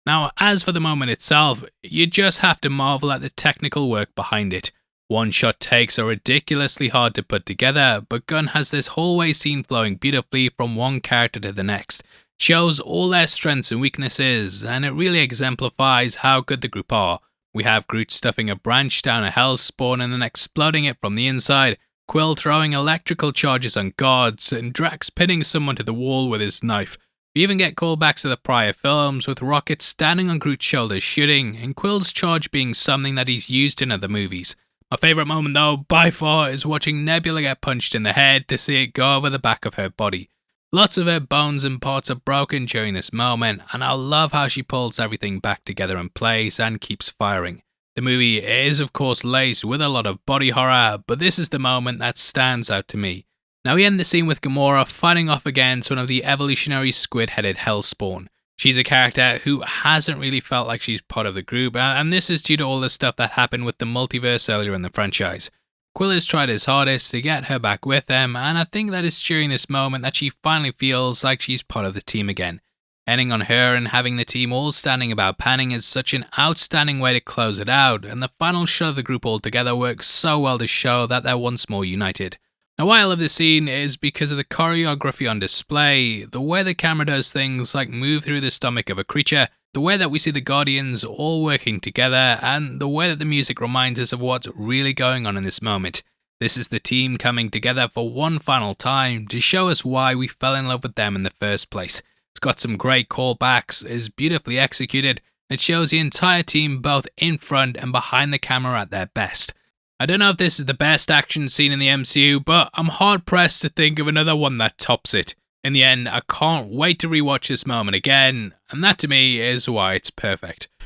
Now, as for the moment itself, you just have to marvel at the technical work behind it. One-shot takes are ridiculously hard to put together, but Gunn has this hallway scene flowing beautifully from one character to the next. It shows all their strengths and weaknesses, and it really exemplifies how good the group are. We have Groot stuffing a branch down a hell spawn and then exploding it from the inside, Quill throwing electrical charges on guards, and Drax pinning someone to the wall with his knife. We even get callbacks to the prior films, with Rocket standing on Groot's shoulders shooting, and Quill's charge being something that he's used in other movies. My favourite moment though, by far, is watching Nebula get punched in the head to see it go over the back of her body. Lots of her bones and parts are broken during this moment, and I love how she pulls everything back together in place and keeps firing. The movie is of course laced with a lot of body horror, but this is the moment that stands out to me. Now we end the scene with Gamora fighting off against one of the evolutionary squid-headed Hellspawn. She's a character who hasn't really felt like she's part of the group, and this is due to all the stuff that happened with the multiverse earlier in the franchise. Quill has tried his hardest to get her back with them, and I think that it's during this moment that she finally feels like she's part of the team again. Ending on her and having the team all standing about panning is such an outstanding way to close it out, and the final shot of the group all together works so well to show that they're once more united. Now why I love this scene is because of the choreography on display, the way the camera does things like move through the stomach of a creature, the way that we see the Guardians all working together, and the way that the music reminds us of what's really going on in this moment. This is the team coming together for one final time to show us why we fell in love with them in the first place. It's got some great callbacks, is beautifully executed, and it shows the entire team both in front and behind the camera at their best. I don't know if this is the best action scene in the MCU, but I'm hard pressed to think of another one that tops it. In the end, I can't wait to rewatch this moment again, and that to me is why it's perfect.